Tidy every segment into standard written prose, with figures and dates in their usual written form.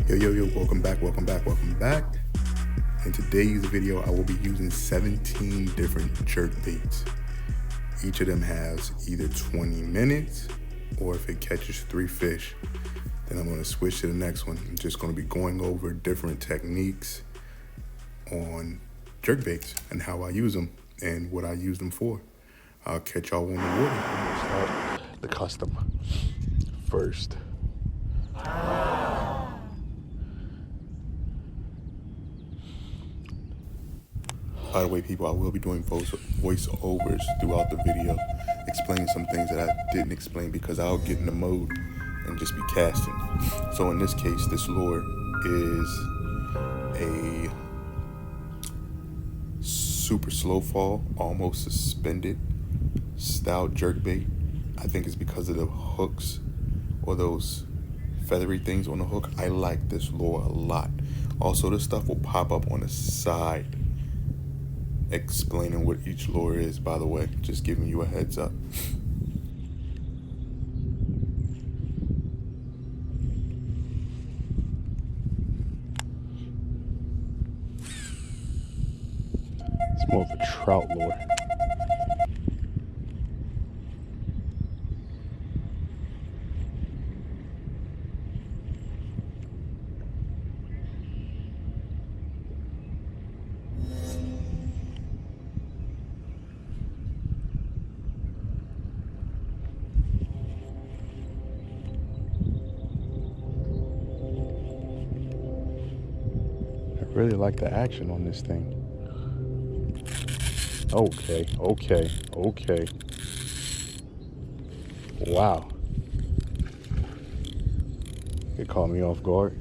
Yo, welcome back. In today's video, I will be using 17 different jerk baits. Each of them has either 20 minutes, or if it catches 3 fish, then I'm gonna switch to the next one. I'm just gonna be going over different techniques on jerk baits and how I use them and what I use them for. I'll catch y'all on the water. Start the custom first. By the way, people, I will be doing voiceovers throughout the video, explaining some things that I didn't explain because I'll get in the mode and just be casting. So in this case, this lure is a super slow fall, almost suspended style jerkbait. I think it's because of the hooks or those feathery things on the hook. I like this lure a lot. Also, this stuff will pop up on the side, explaining what each lure is, by the way, just giving you a heads up. It's more of a trout lure. Really like the action on this thing. Okay. Wow. It caught me off guard.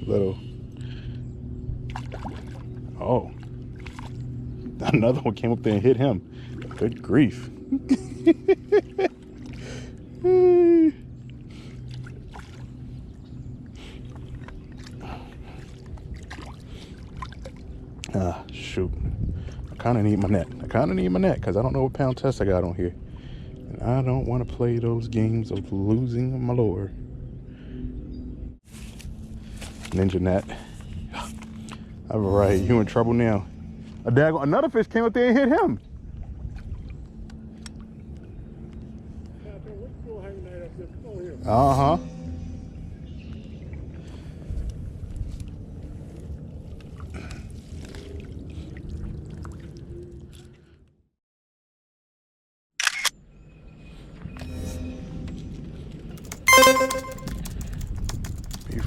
Little. Oh, another one came up there and hit him. Good grief. Shoot. I kind of need my net because I don't know what pound test I got on here, and I don't want to play those games of losing my lure. Ninja net. All right, you in trouble now. Another fish came up there and hit him. Uh-huh.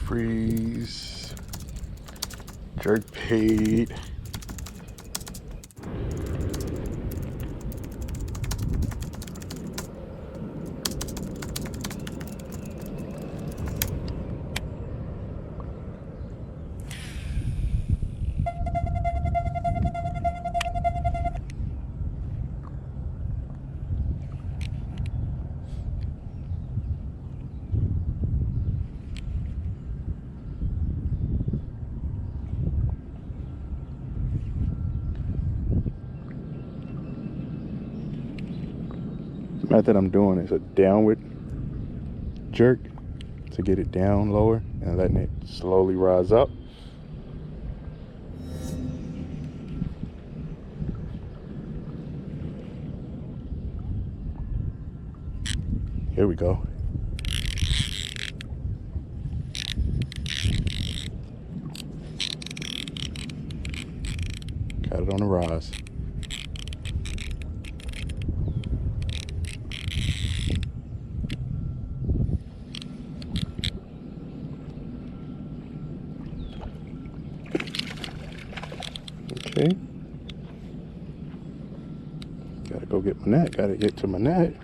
Freeze, jerk bait. The method I'm doing is a downward jerk to get it down lower and letting it slowly rise up. Here we go. Got it on the rise. Okay. Gotta go get my net. Gotta get to my net.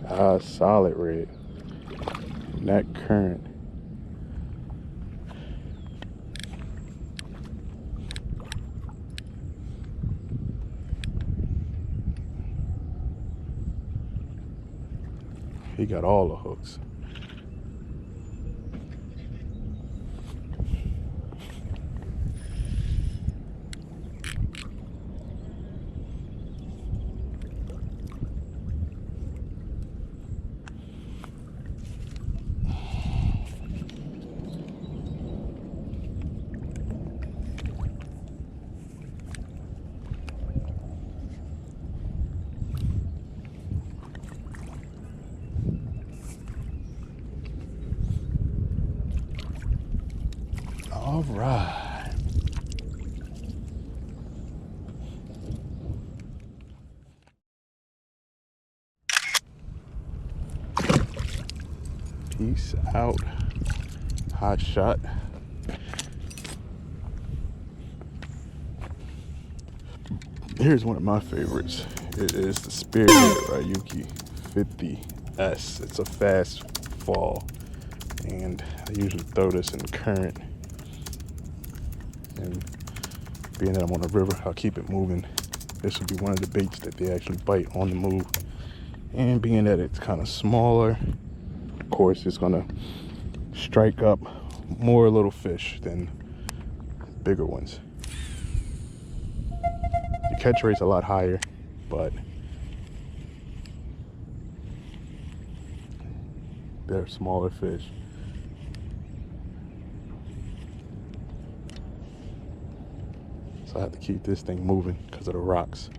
Ah, solid red. Net current. He got all the hooks. All right. Peace out. Hot shot. Here's one of my favorites. It is the spearhead Ryuki 50S. It's a fast fall, and I usually throw this in current. And being that I'm on the river, I'll keep it moving. This will be one of the baits that they actually bite on the move. And being that it's kind of smaller, of course, it's gonna strike up more little fish than bigger ones. The catch rate's a lot higher, but they're smaller fish. So I have to keep this thing moving because of the rocks.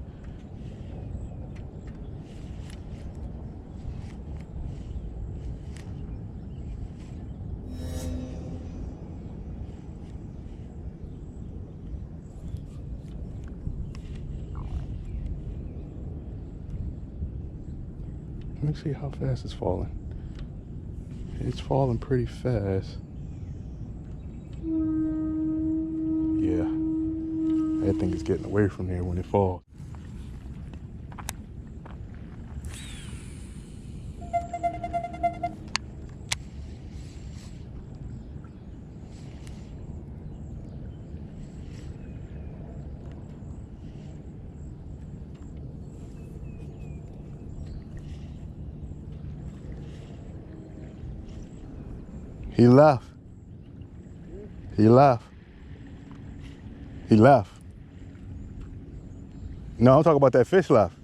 Let me see how fast it's falling. It's falling pretty fast. Yeah. That thing is getting away from there when it falls. He left. He left. He left. No, I'm talking about that fish left.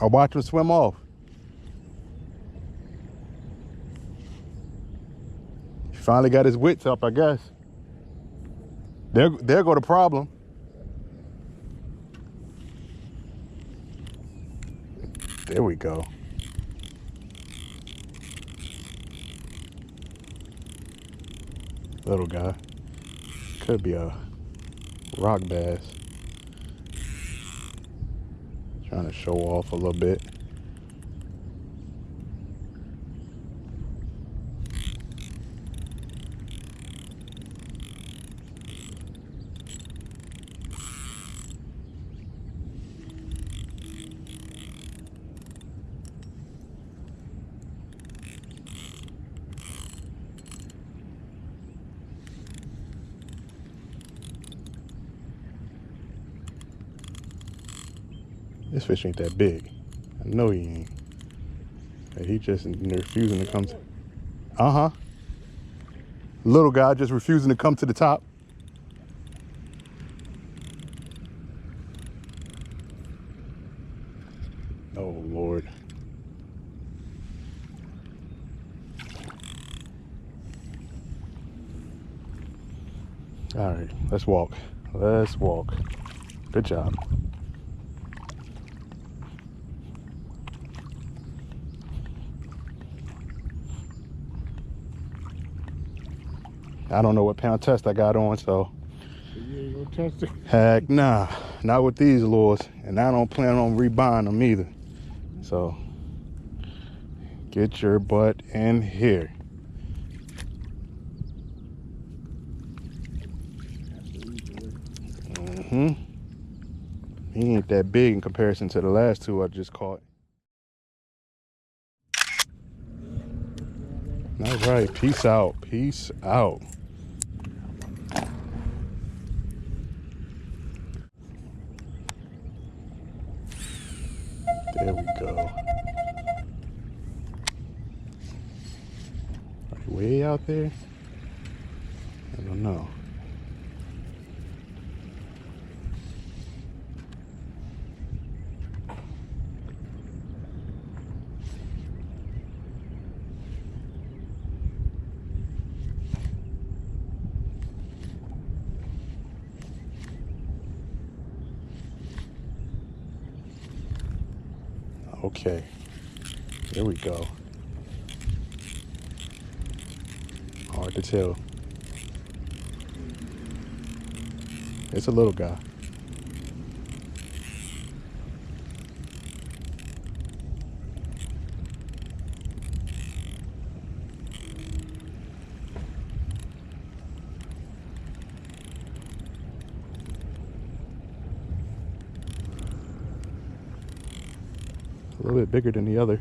I watched him swim off. He finally got his wits up, I guess. There go the problem. There we go. Little guy. Could be a rock bass. Trying to show off a little bit. This fish ain't that big. I know he ain't. But he just refusing to come to... Uh-huh. Little guy just refusing to come to the top. Oh, Lord. All right, let's walk. Let's walk. Good job. I don't know what pound test I got on, so. You ain't gonna test it? Heck nah, not with these lures. And I don't plan on rebuying them either. So, get your butt in here. He ain't that big in comparison to the last two I just caught. All right, peace out, peace out. There we go. Are they way out there? I don't know. Okay, there we go. Hard to tell. It's a little guy. A little bit bigger than the other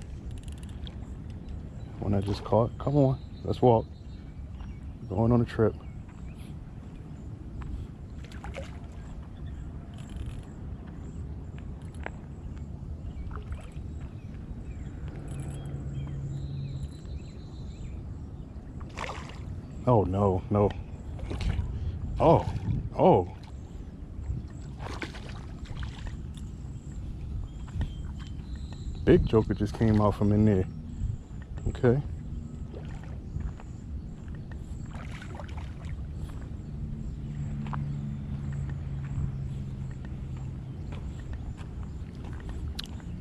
one I just caught. Come on, let's walk. Going on a trip. Oh no, no. Okay. Oh. Big joker just came out from in there. Okay.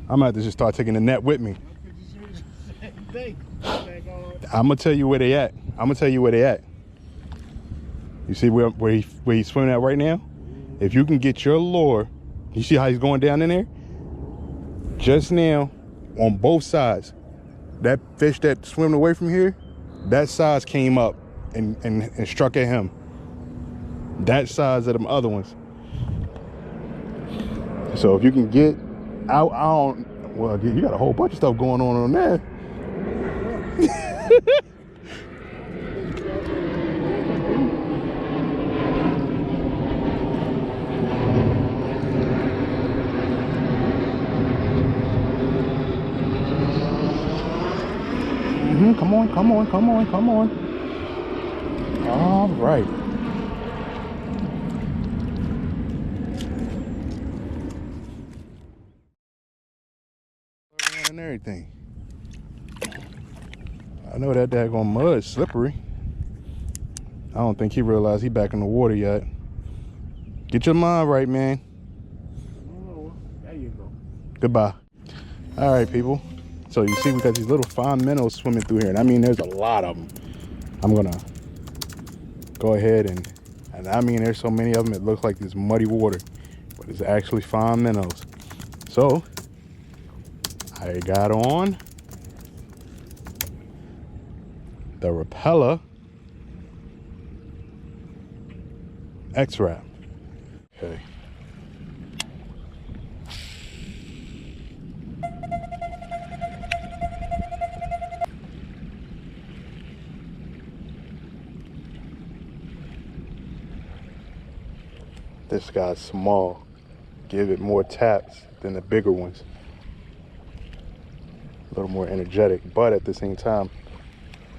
I'm gonna have to just start taking the net with me. I'm gonna tell you where they at. You see where he's swimming at right now? If you can get your lure, you see how he's going down in there? Just now, on both sides, that fish that swimming away from here, that size came up and struck at him. That size of them other ones. So if you can get out, well, you got a whole bunch of stuff going on there. Come on. All right. And everything. I know that daggone mud's slippery. I don't think he realized he back in the water yet. Get your mind right, man. There you go. Goodbye. All right, people. So you see we got these little fine minnows swimming through here, and I mean there's a lot of them. I'm gonna go ahead and I mean there's so many of them it looks like this muddy water, but it's actually fine minnows. So I got on the Rapala X-Wrap. Okay. This guy's small. Give it more taps than the bigger ones. A little more energetic, but at the same time,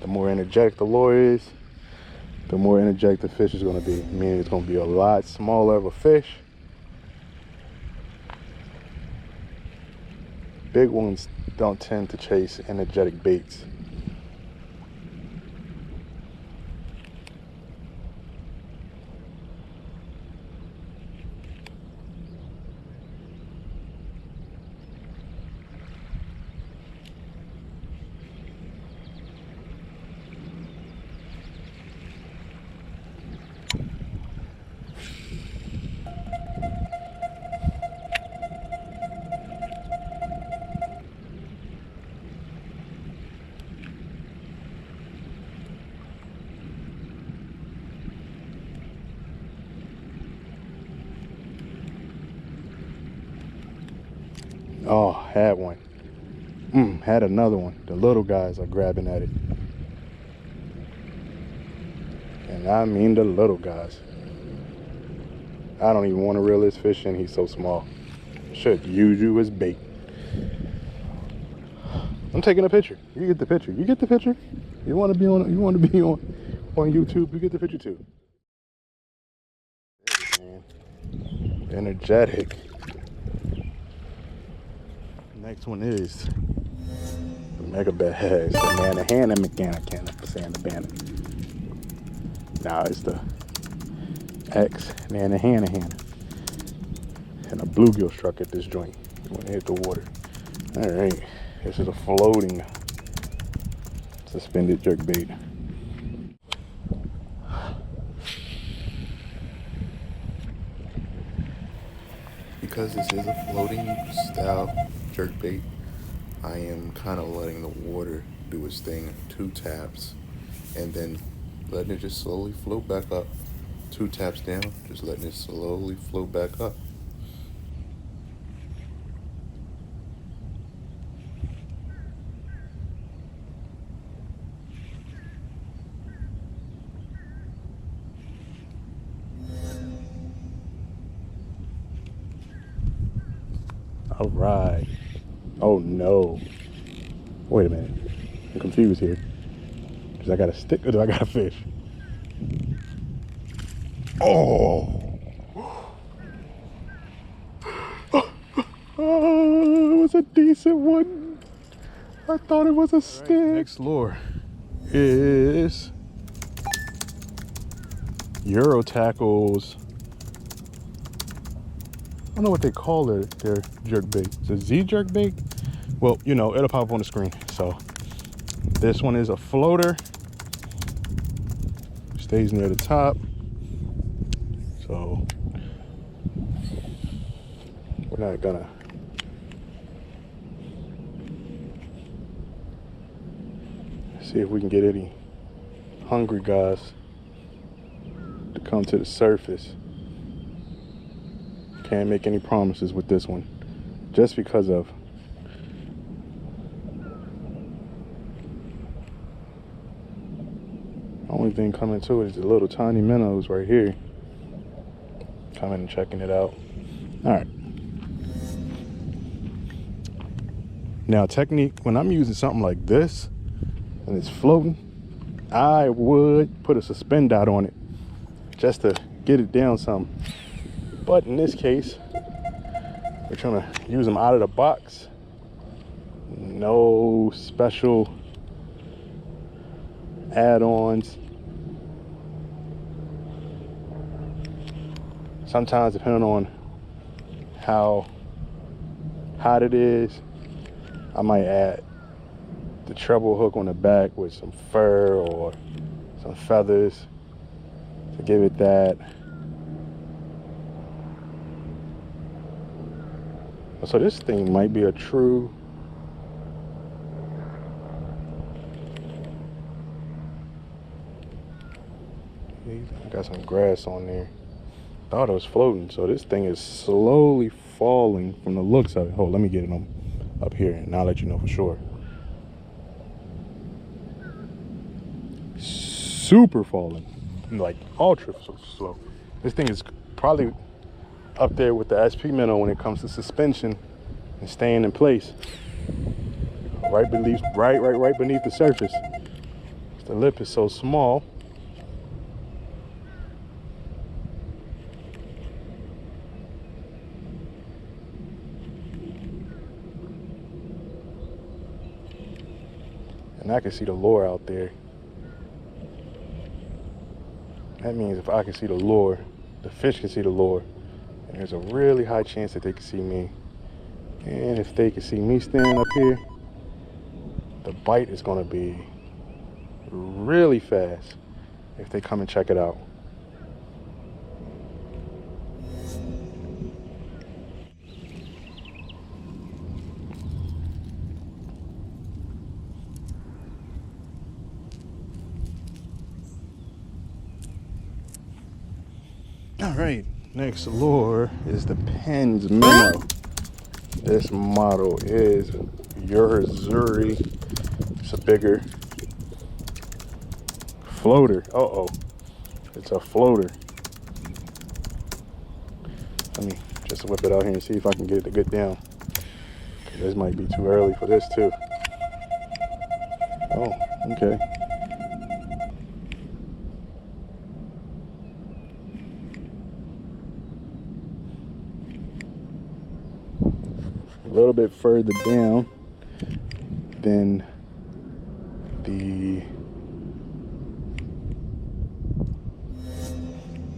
the more energetic the lure is, the more energetic the fish is going to be. Meaning it's going to be a lot smaller of a fish. Big ones don't tend to chase energetic baits. Oh, had one. Had another one. The little guys are grabbing at it. And I mean the little guys. I don't even want to reel this fish in. He's so small. Should use you as bait. I'm taking a picture. You get the picture. You get the picture. You want to be on. You want to be on YouTube. You get the picture too. Man. Energetic. Next one is the Megabass Nanahan. I'm saying the banner. Nah, it's the X Nanahan. And a bluegill struck at this joint when it hit the water. All right, this is a floating suspended jerkbait. Because this is a floating style jerkbait, I am kind of letting the water do its thing, 2 taps, and then letting it just slowly float back up. 2 taps down, just letting it slowly float back up. All right. Oh no. Wait a minute. I'm confused here. Because I got a stick or do I got a fish? Oh. Oh, it was a decent one. I thought it was a stick. Right, next lure is Eurotackle's. I don't know what they call their jerkbait. It's a Z jerkbait. Well, you know, it'll pop up on the screen. So this one is a floater. Stays near the top. So we're not gonna see if we can get any hungry guys to come to the surface. Can't make any promises with this one, just because of only thing coming to it is the little tiny minnows right here. Coming and checking it out. All right. Now, technique, when I'm using something like this and it's floating, I would put a suspend dot on it just to get it down some. But in this case, we're trying to use them out of the box. No special add-ons. Sometimes, depending on how hot it is, I might add the treble hook on the back with some fur or some feathers to give it that. So this thing might be a true I got some grass on there. Thought it was floating, so this thing is slowly falling from the looks of it. Hold, let me get it on up here and I'll let you know for sure. Super falling, like ultra slow. This thing is probably up there with the SP minnow when it comes to suspension and staying in place. Right beneath the surface. The lip is so small. And I can see the lure out there. That means if I can see the lure, the fish can see the lure. And there's a really high chance that they can see me. And if they can see me standing up here, the bite is gonna be really fast if they come and check it out. All right, next lure is the Penn's minnow. This model is Yo-zuri. It's a bigger floater. Uh-oh, it's a floater. Let me just whip it out here and see if I can get it to get down. This might be too early for this too. Oh, okay. A little bit further down than the...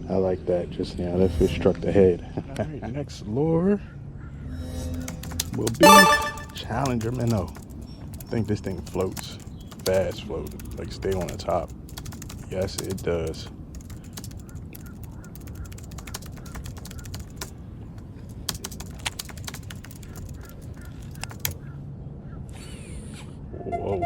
I like that just now. That fish struck the head. All right, next lure will be Challenger minnow. I think this thing floats, fast float, like stay on the top. Yes, it does. Whoa.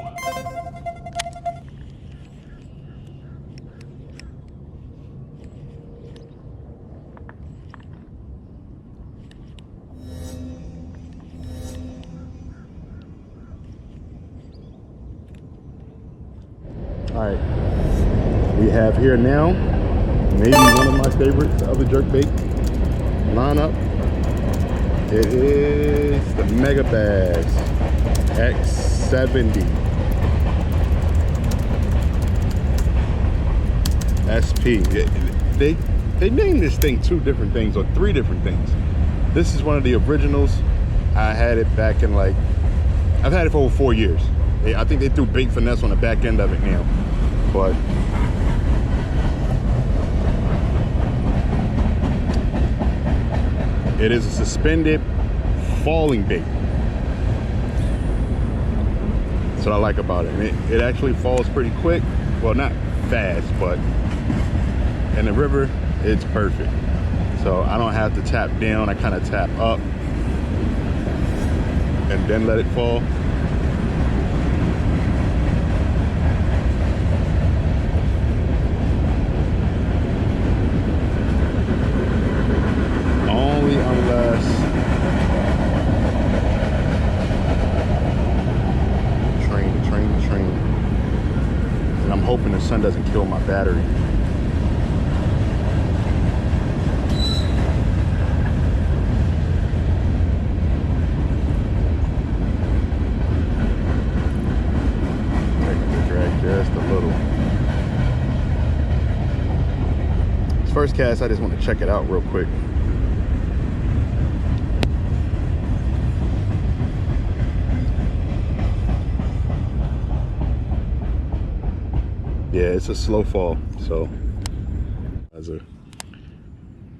All right, we have here now maybe one of my favorites of the jerkbait lineup. It is the Megabass X70 SP. They named this thing two different things or three different things. This is one of the originals. I had it back in like, I've had it for over 4 years. I think they threw bait finesse on the back end of it now, but it is a suspended falling bait. That's what I like about it. And it actually falls pretty quick. Well, not fast, but in the river, it's perfect. So I don't have to tap down. I kind of tap up and then let it fall. Only unless train. And I'm hoping the sun doesn't kill my battery. Just a little. This first cast, I just want to check it out real quick. Yeah, it's a slow fall, so guys are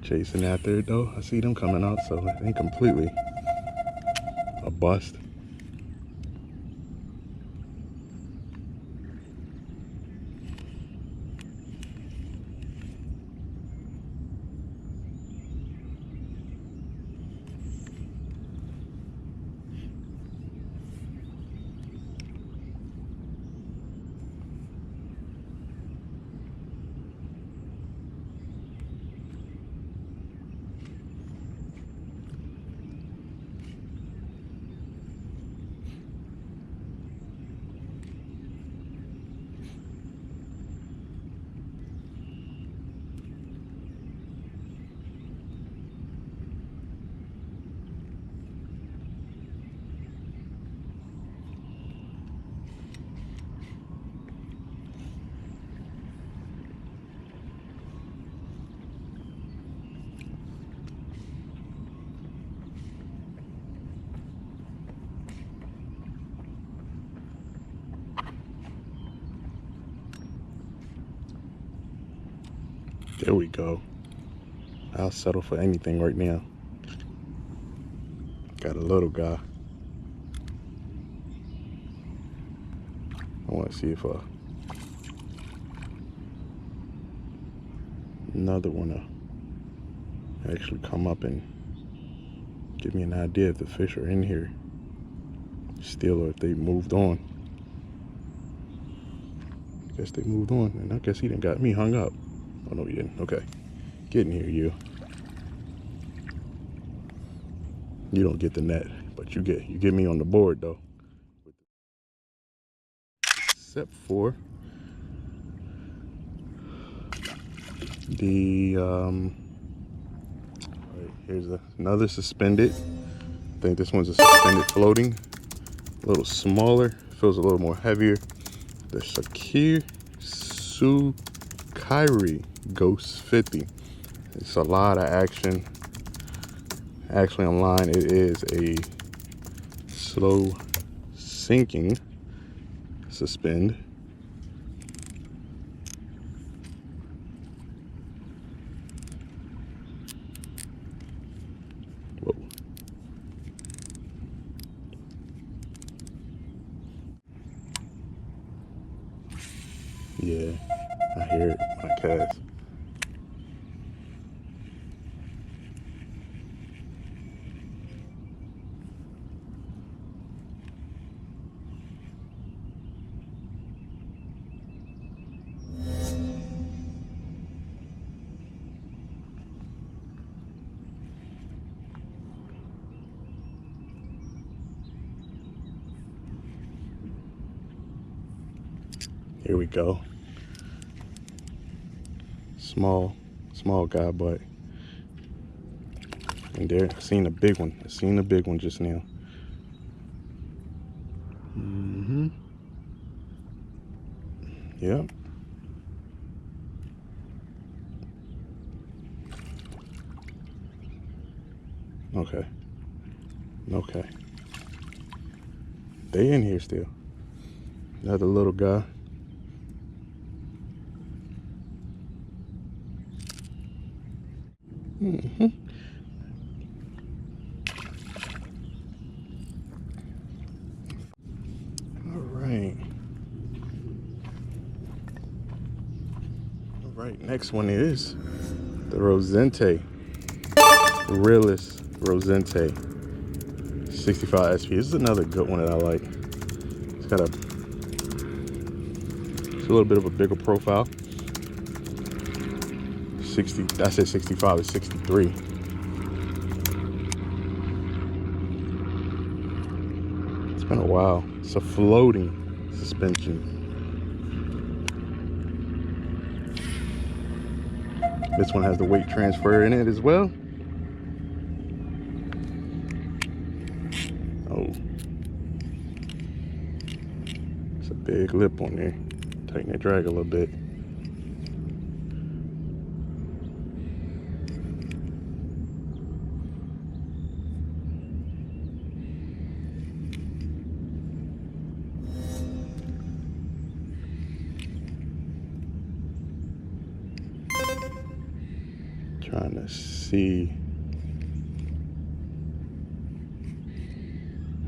chasing after it though. I see them coming out, so it ain't completely a bust. There we go. I'll settle for anything right now. Got a little guy. I want to see if another one will actually come up and give me an idea if the fish are in here still or if they moved on. Guess they moved on, and I guess he done got me hung up. Oh no, he didn't. Okay, get in here, you. You don't get the net, but you get me on the board though. Except for the all right, here's another suspended. I think this one's a suspended floating, a little smaller, feels a little more heavier. the Sukari Ghost 50. It's a lot of action. Actually online it is a slow sinking suspend. Whoa. Yeah, I hear it when I cast. Here we go. Small guy, but and there, I seen a big one. I seen a big one just now. Yep. Okay. Okay. They in here still. Another little guy. All right, next one is the Rozante. Realis Rozante 65 SP. This is another good one that I like. It's got a little bit of a bigger profile. 60, I said 65 is 63. It's been a while. It's a floating suspension. This one has the weight transfer in it as well. Oh, it's a big lip on there. Tighten that drag a little bit. Trying to see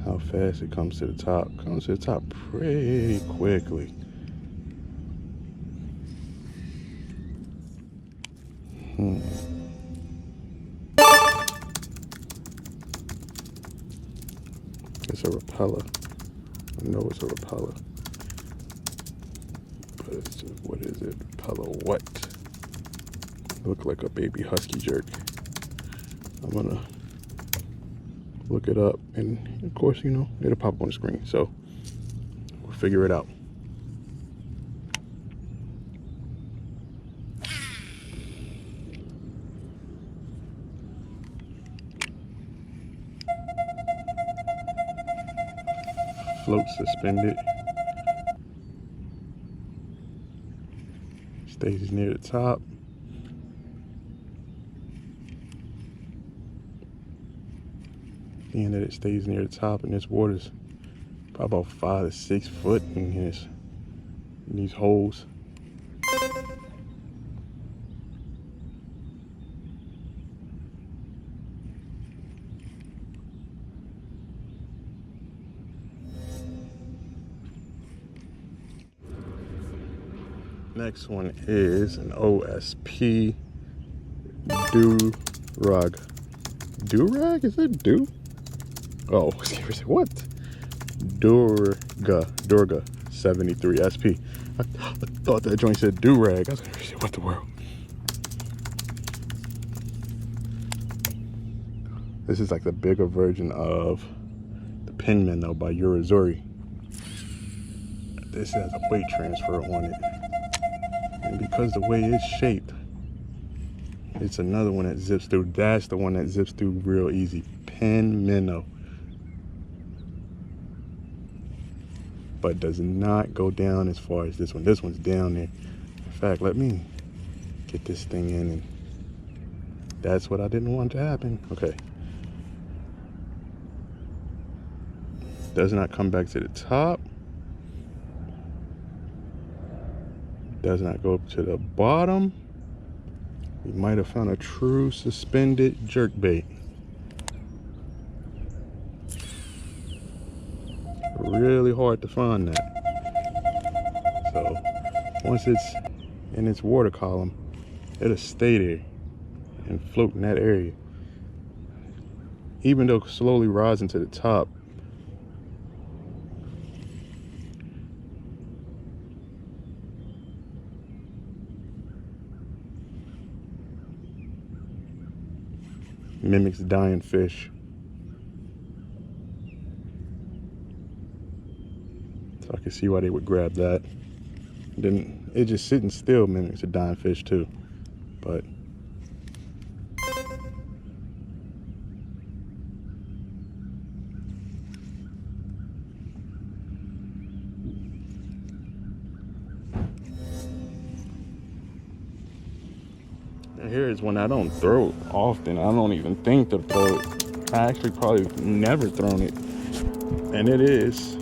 how fast it comes to the top. Comes to the top pretty quickly. It's a Rapala. I know it's a Rapala. But it's just, what is it? Rapala what? Look like a baby Husky jerk. I'm gonna look it up, and of course, you know, it'll pop up on the screen, so we'll figure it out. Float suspended. Stays near the top. Being that it stays near the top, and this water's probably about 5 to 6 foot in these holes. Next one is an Osp Durga. Durag? Is it do? Oh, what? Durga 73 SP. I thought that joint said do-rag. I was gonna say, what the world? This is like the bigger version of the pin minnow by Yo-zuri. This has a weight transfer on it. And because the way it's shaped, it's another one that zips through. That's the one that zips through real easy. Pin minnow. but does not go down as far as this one. This one's down there. In fact, let me get this thing in, and that's what I didn't want to happen. Okay. Does not come back to the top. Does not go up to the bottom. We might have found a true suspended jerkbait. Really hard to find that. So once it's in its water column, it'll stay there and float in that area. Even though slowly rising to the top, mimics dying fish. So I can see why they would grab that. Then it just sitting still mimics a dying fish too. But and here is one I don't throw often. I don't even think to throw it. I actually probably never thrown it. And it is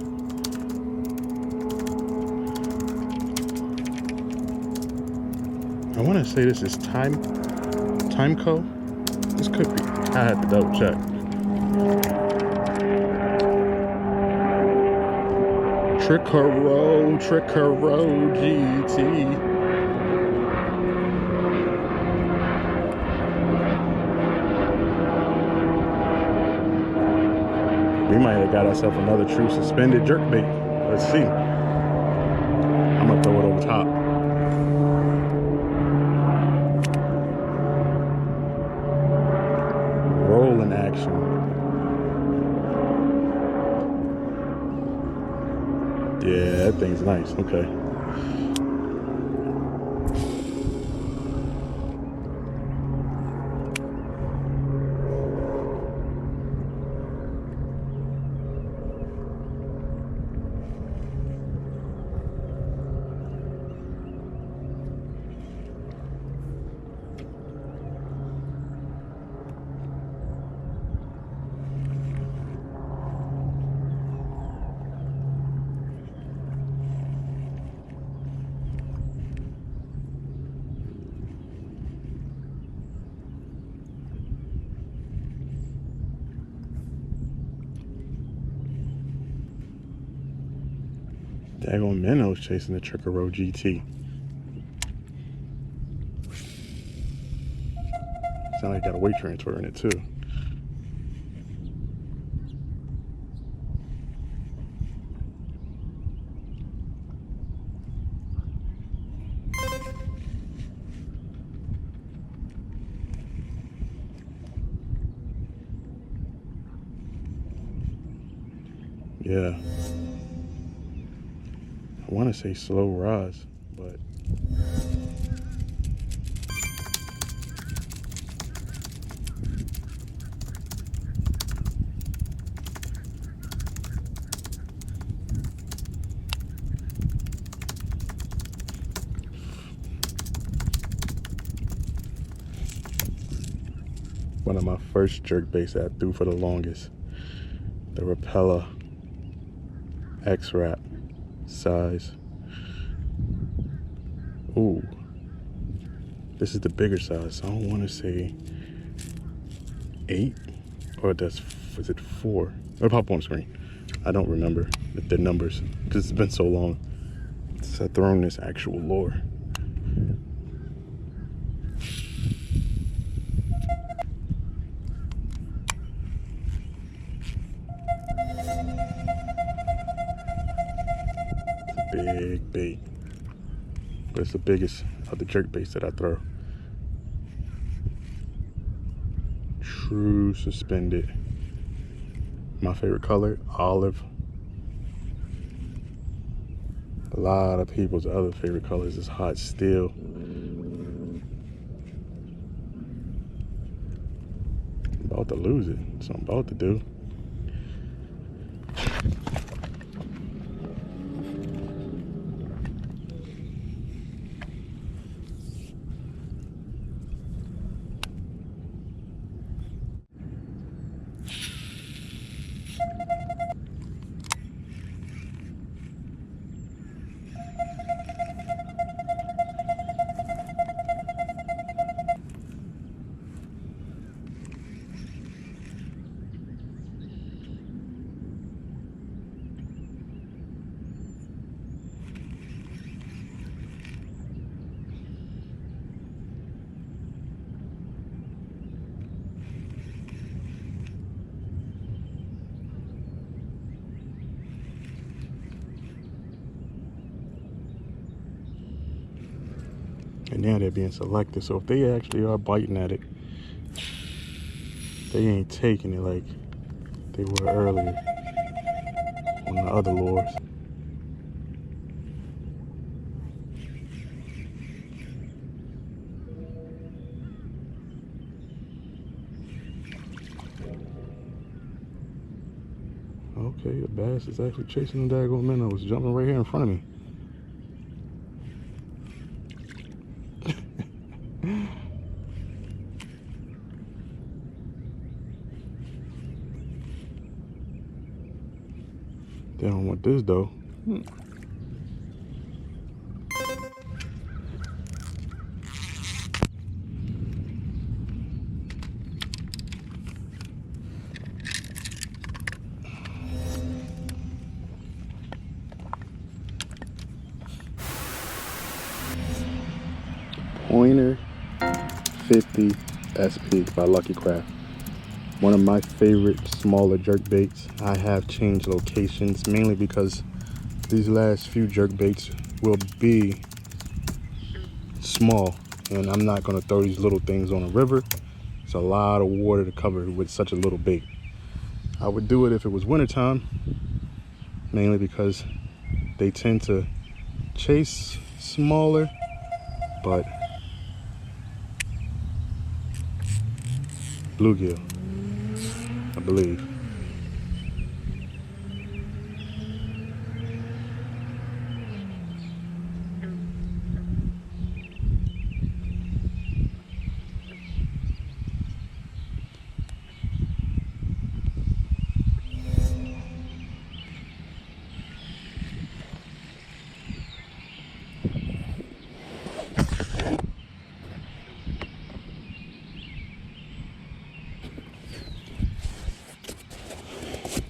I want to say this is Timeco. This could be. I have to double check. Tricoroll GT. We might have got ourselves another true suspended jerkbait. Let's see. I'm gonna throw it over top. Rolling action. Yeah, that thing's nice. Okay. Daggone minnow's chasing the tricoroll GT. Sound like got a weight transfer in it too. Yeah. I want to say slow rise, but one of my first jerkbaits that I threw for the longest, the Rapala X-Wrap size. Ooh, this is the bigger size. I don't want to say 8 or is it 4? It'll pop on the screen. I don't remember the numbers because it's been so long since I've thrown this actual lure. Big bait, but it's the biggest of the jerk baits that I throw. True suspended. My favorite color, olive. A lot of people's other favorite colors is hot steel. I'm about to lose it, so I'm about to do. And now they're being selected. So if they actually are biting at it, they ain't taking it like they were earlier on the other lures. Okay, a bass is actually chasing the daggone minnow. It's jumping right here in front of me. They don't want this though. Pointer 50 SP by Luckycraft. One of my favorite smaller jerkbaits. I have changed locations mainly because these last few jerkbaits will be small, and I'm not going to throw these little things on a river. It's a lot of water to cover with such a little bait. I would do it if it was wintertime, mainly because they tend to chase smaller, but bluegill, I believe.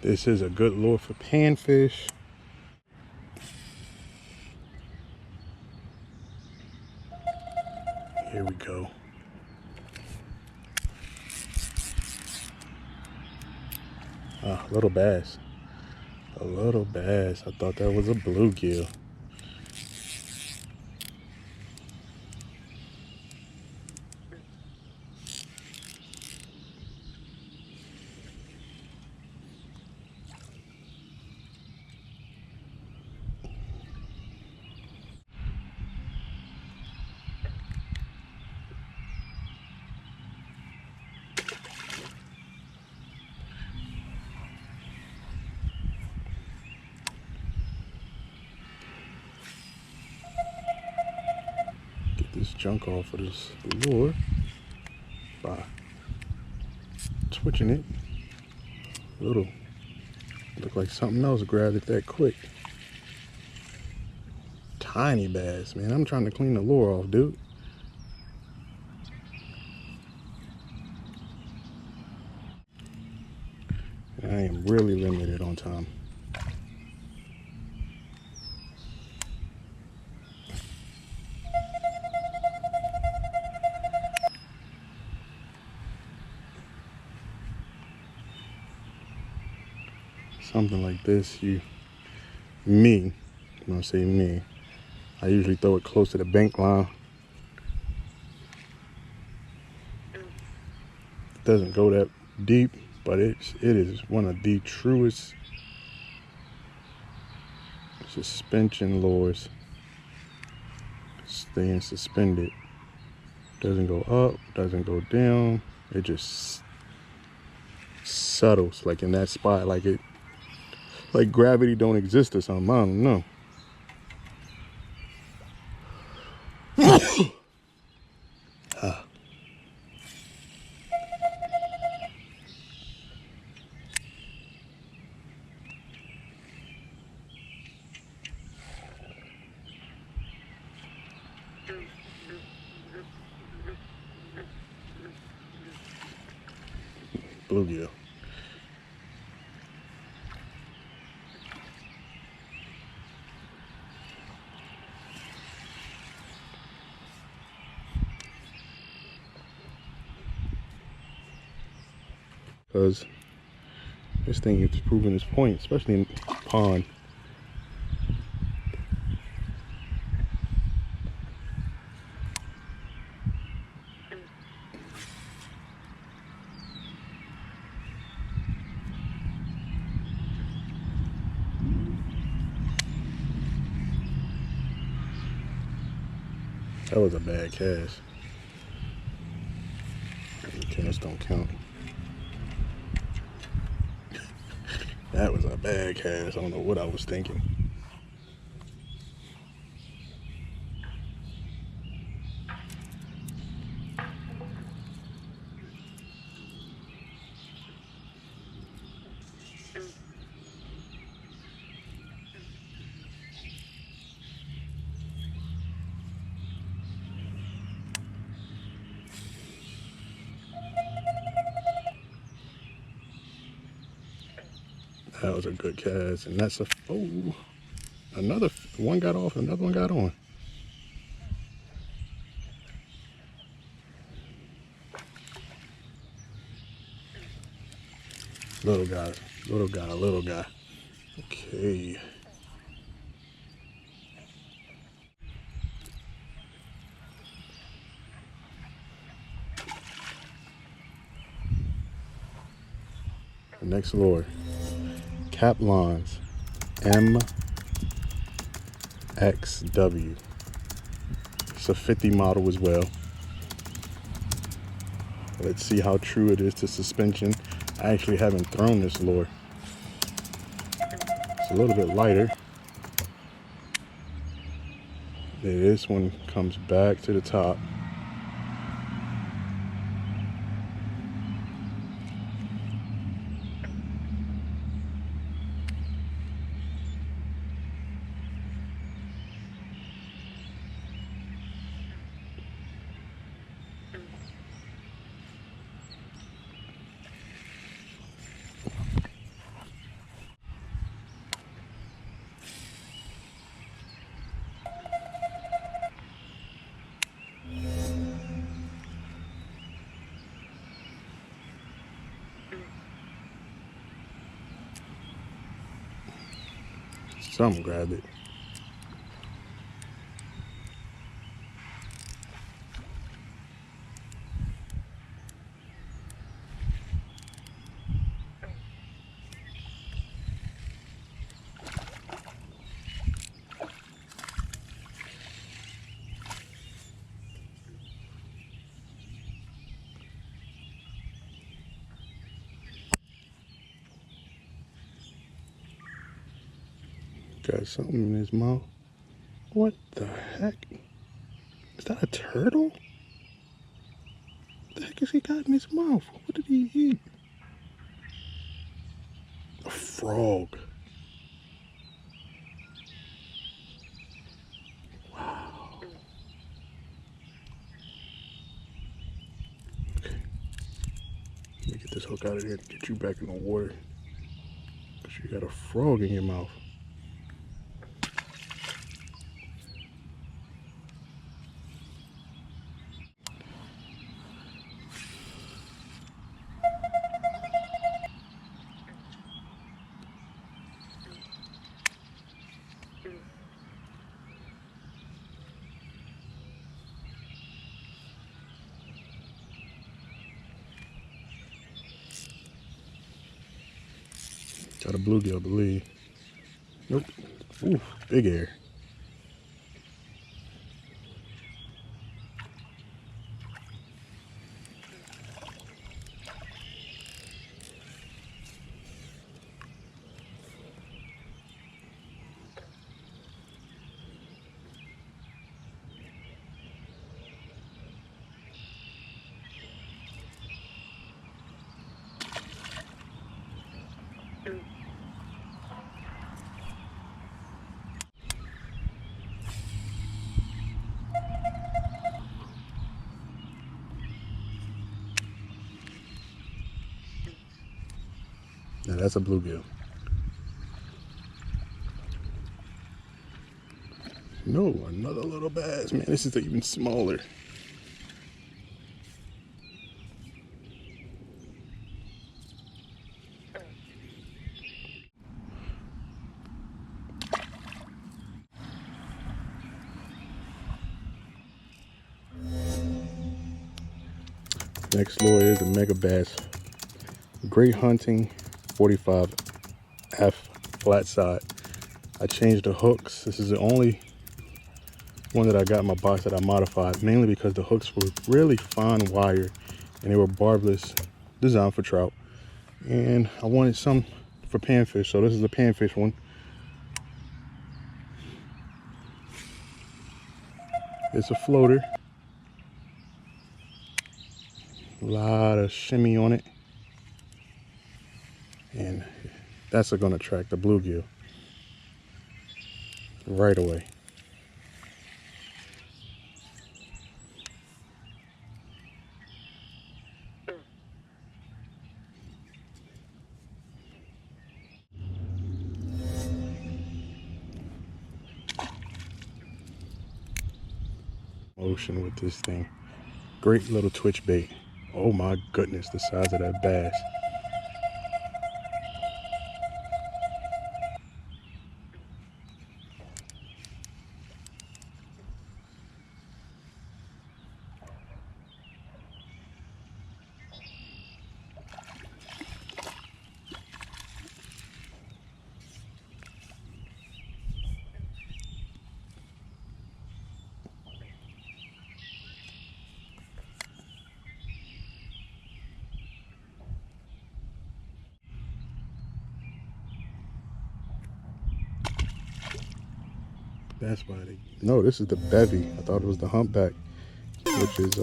This is a good lure for panfish. Here we go. Ah, little bass. A little bass. I thought that was a bluegill. This junk off of this lure by twitching it. Little, look like something else grabbed it that quick. Tiny bass, man. I'm trying to clean the lure off, dude. I am really limited on time. Something like this, I'm gonna say me, I usually throw it close to the bank line. It doesn't go that deep, but it is one of the truest suspension lures. Staying suspended. Doesn't go up, doesn't go down. It just settles like in that spot, like gravity don't exist or something. I don't know. Bluegill. Because this thing is proving its point, especially in pond. That was a bad cast. Cast don't count. That was a bad cast. I don't know what I was thinking. That was a good cast, and that's a, oh, another one got off, another one got on. Little guy, little guy, little guy. Okay. The next lure, Capelan's MXW. It's a 50 model as well. Let's see how true it is to suspension. I actually haven't thrown this lure. It's a little bit lighter. This one comes back to the top. Something grabbed it. Got something in his mouth. What the heck? Is that a turtle? What the heck has he got in his mouth? What did he eat? A frog. Wow. Okay. Let me get this hook out of here and get you back in the water. Because you got a frog in your mouth. Got a bluegill, I believe. Nope. Ooh, big air. Now that's a bluegill. No, another little bass. Man, this is even smaller. Next lure is a Megabass Greathunting 45F flatside. I changed the hooks. This is the only one that I got in my box that I modified, mainly because the hooks were really fine wire and they were barbless, designed for trout. And I wanted some for panfish, so this is a panfish one. It's a floater. A lot of shimmy on it. And that's gonna attract the bluegill right away. Motion with this thing. Great little twitch bait. Oh my goodness, the size of that bass. That's why they, no, this is the bevy. I thought it was the humpback, which is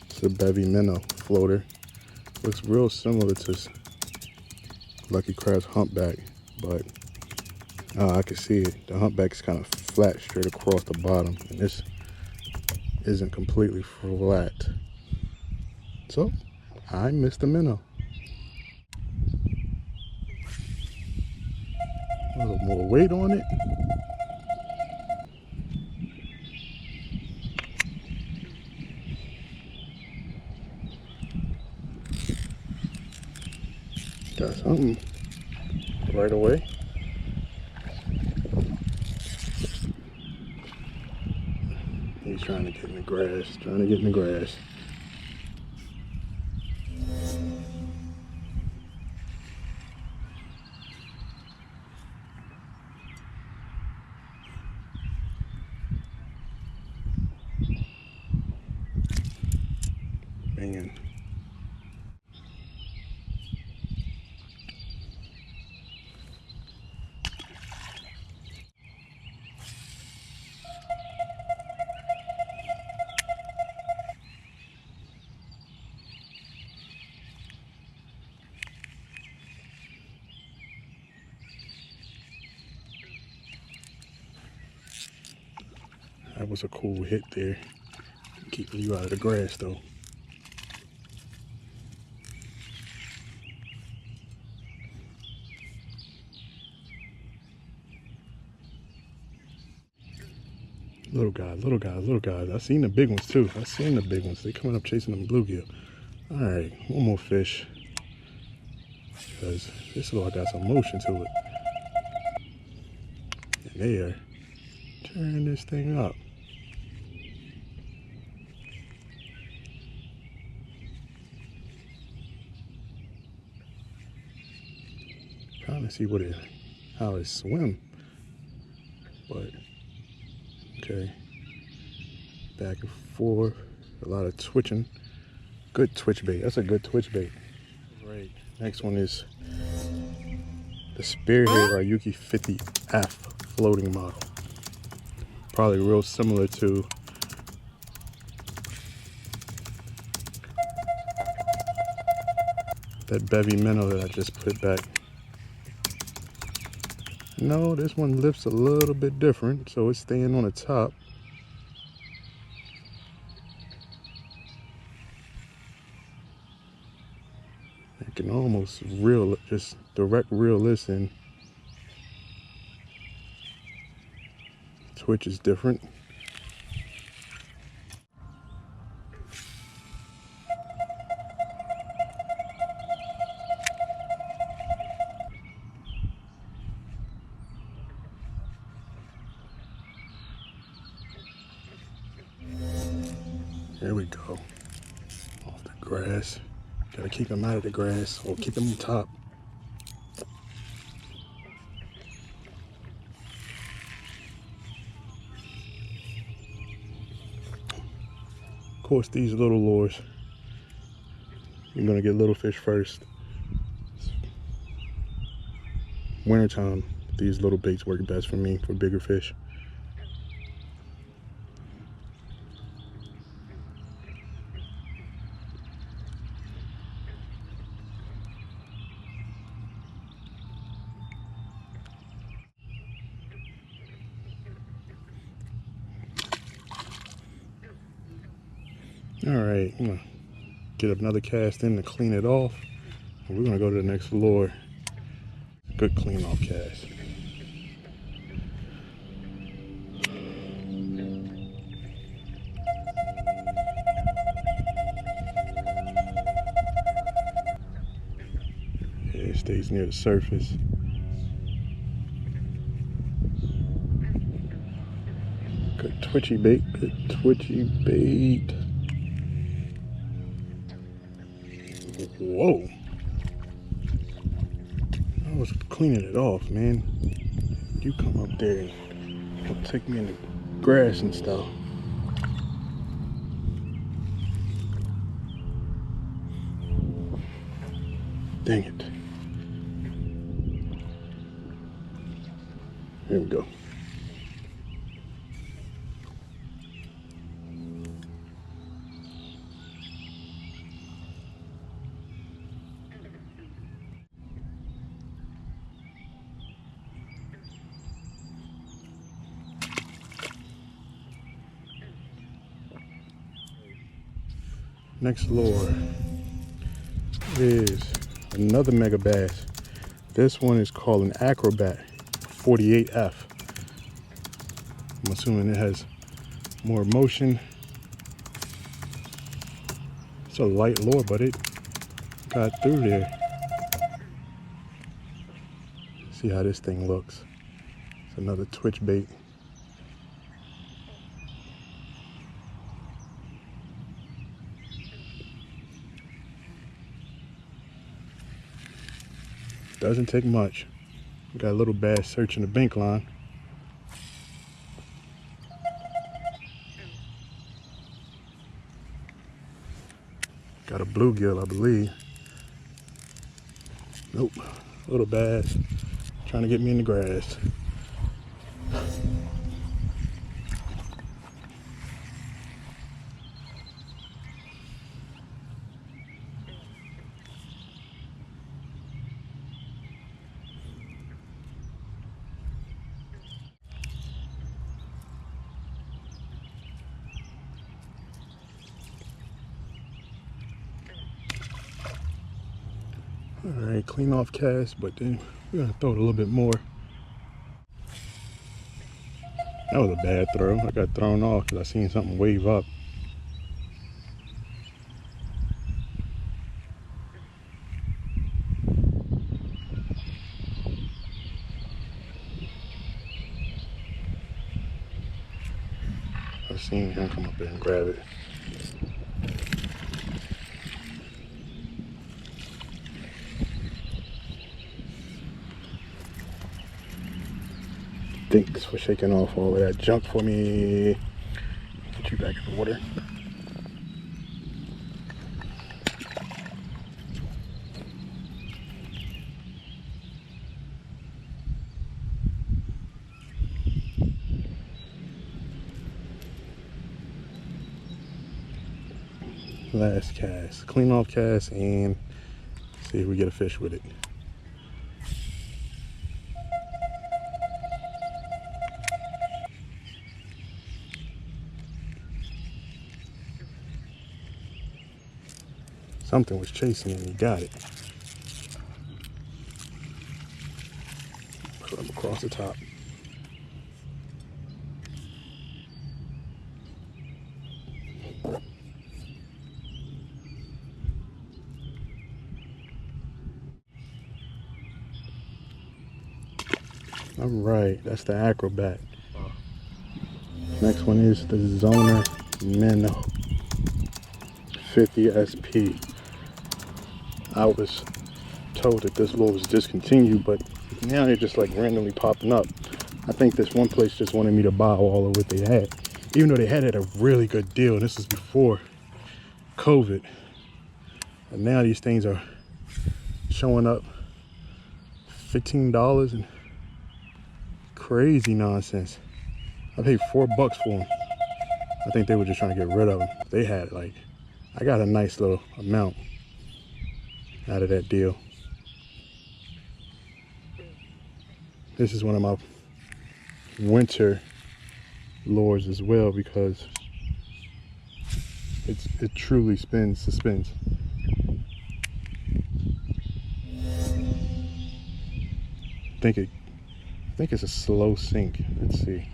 it's a bevy minnow floater. Looks real similar to Luckycraft's humpback, but I can see it. The humpback's kind of flat straight across the bottom, and this isn't completely flat. So I missed the minnow. A little more weight on it. Got something right away. He's trying to get in the grass, Man. That was a cool hit there. Keeping you out of the grass though. Little guys. I seen the big ones too. They coming up chasing them bluegill. All right, one more fish. Because this little got some motion to it. And they are tearing this thing up. Trying to see how it swim. But okay, back and forth, a lot of twitching. Good twitch bait. That's a good twitch bait. Right. Next one is the spearhead Ryuki 50F floating model. Probably real similar to that bevy minnow that I just put back. No, this one lifts a little bit different, so it's staying on the top. I can almost just direct reel this in. Twitch is different. There we go. Off the grass. Gotta keep them out of the grass or keep them on top. course, these little lures, you're gonna get little fish first. Wintertime, these little baits work best for me for bigger fish. All right, I'm gonna get another cast in to clean it off. And we're gonna go to the next lure. Good clean off cast. Yeah, it stays near the surface. Good twitchy bait, good twitchy bait. Whoa. I was cleaning it off, man. You come up there and don't take me in the grass and stuff. Dang it. Here we go. Next lure is another Megabass. This one is called an acrobat 48F. I'm assuming it has more motion. It's a light lure, but it got through there. See how this thing looks. It's another twitch bait. Doesn't take much. Got a little bass searching the bank line. Got a bluegill, I believe. Nope, little bass trying to get me in the grass. All right, clean off cast, but then we're gonna throw it a little bit more. That was a bad throw. I got thrown off because I seen something wave up. I seen him come up there and grab it. Thanks for shaking off all of that junk for me. Put you back in the water. Last cast. Clean off cast and see if we get a fish with it. Something was chasing and he got it. Put him across the top. All right, that's the acrobat. Next one is the zoner minnow 50 SP. I was told that this lure was discontinued, but now they're just like randomly popping up. I think this one place just wanted me to buy all of what they had, even though they had it at a really good deal. And this was before COVID. And now these things are showing up $15 and crazy nonsense. I paid $4 for them. I think they were just trying to get rid of them. They had like, I got a nice little amount out of that deal. This is one of my winter lures as well because it truly suspends. I think it's a slow sink. Let's see.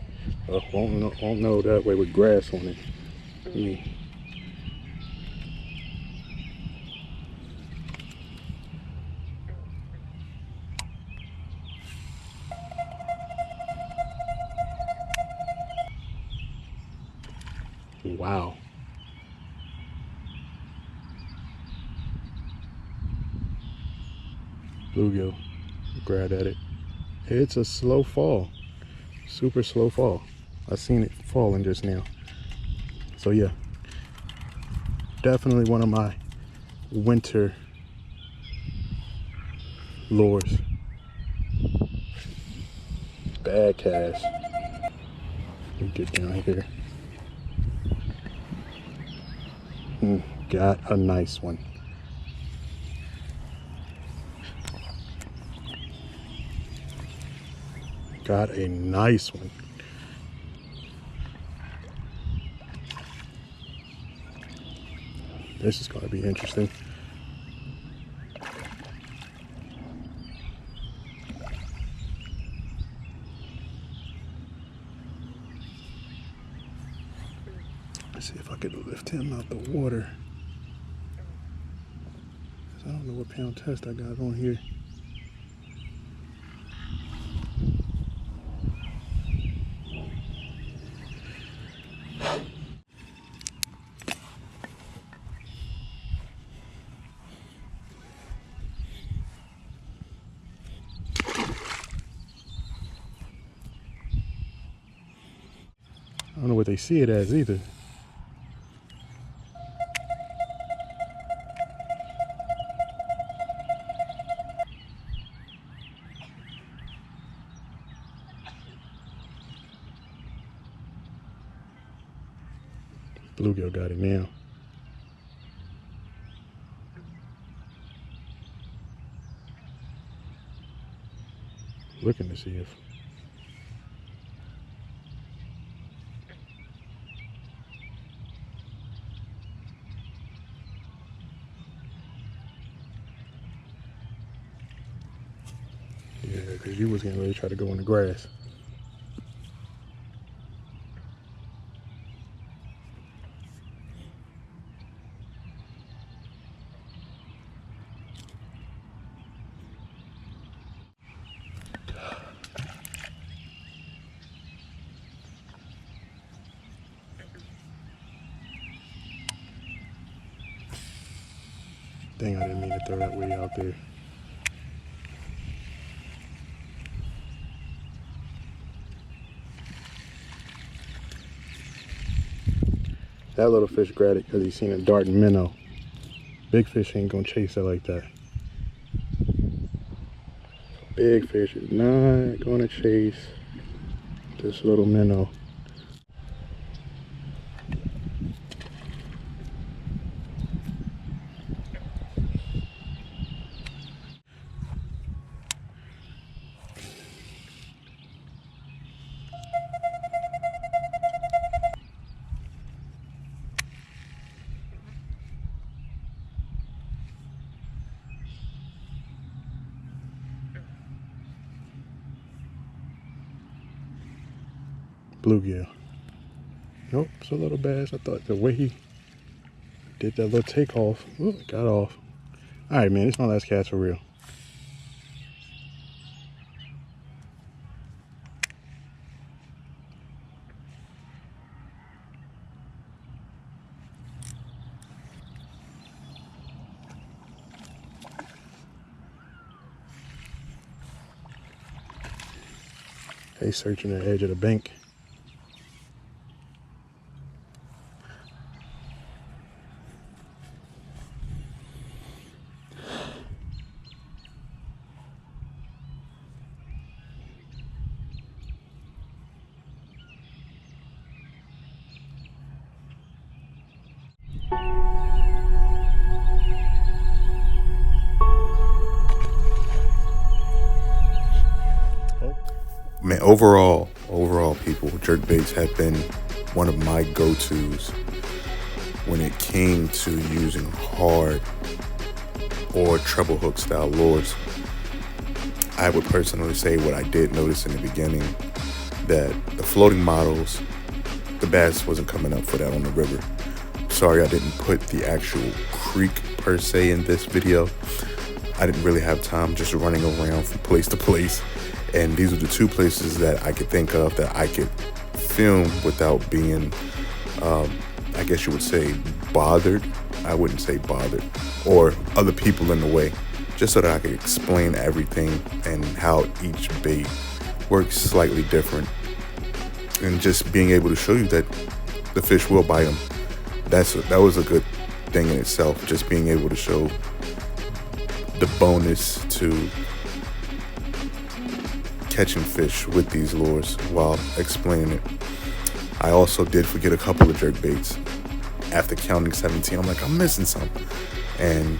Won't know that way with grass on it. Wow. Bluegill, grab at it. It's a slow fall, super slow fall. I seen it falling just now. So yeah, definitely one of my winter lures. Bad cast. Let me get down here. Got a nice one. Got a nice one. This is going to be interesting. Let's see if I could lift him out the water. I don't know what pound test I got on here. I don't know what they see it as either. Bluegill got it now. Looking to see if because you was getting ready to try to go in the grass. Dang, I didn't mean to throw that way out there. That little fish grabbed it because he seen a darting minnow. Big fish ain't gonna chase it like that. Big fish is not gonna chase this little minnow. Bluegill. Nope, it's a little bass. I thought the way he did that little takeoff, ooh, it got off. All right, man, this is my last cast for real. They searching the edge of the bank. And overall people, jerkbaits have been one of my go-tos when it came to using hard or treble hook style lures. I would personally say what I did notice in the beginning, that the floating models, the bass wasn't coming up for that on the river. Sorry I didn't put the actual creek per se in this video. I didn't really have time, just running around from place to place. And these are the two places that I could think of that I could film without being, I guess you would say, bothered. I wouldn't say bothered, or other people in the way, just so that I could explain everything and how each bait works slightly different, and just being able to show you that the fish will bite them. That was a good thing in itself, just being able to show the bonus to catching fish with these lures while explaining it. I also did forget a couple of jerkbaits. After counting 17, I'm like, I'm missing some. And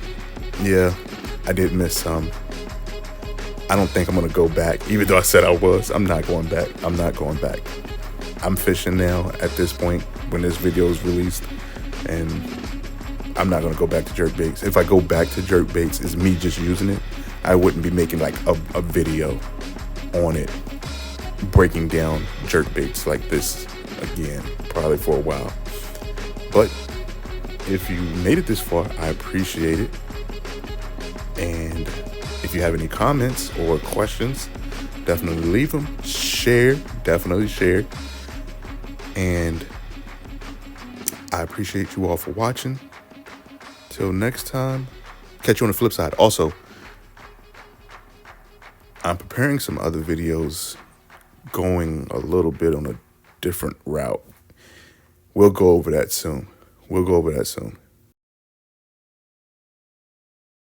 yeah, I did miss some. I don't think I'm gonna go back, even though I said I was. I'm not going back. I'm fishing now at this point when this video is released, and I'm not gonna go back to jerkbaits. If I go back to jerkbaits, it's me just using it. I wouldn't be making like a video on it, breaking down jerkbaits like this again, probably for a while. But if you made it this far, I appreciate it. And if you have any comments or questions, definitely leave them. Definitely share. And I appreciate you all for watching. Till next time, catch you on the flip side. Also, I'm preparing some other videos going a little bit on a different route. We'll go over that soon.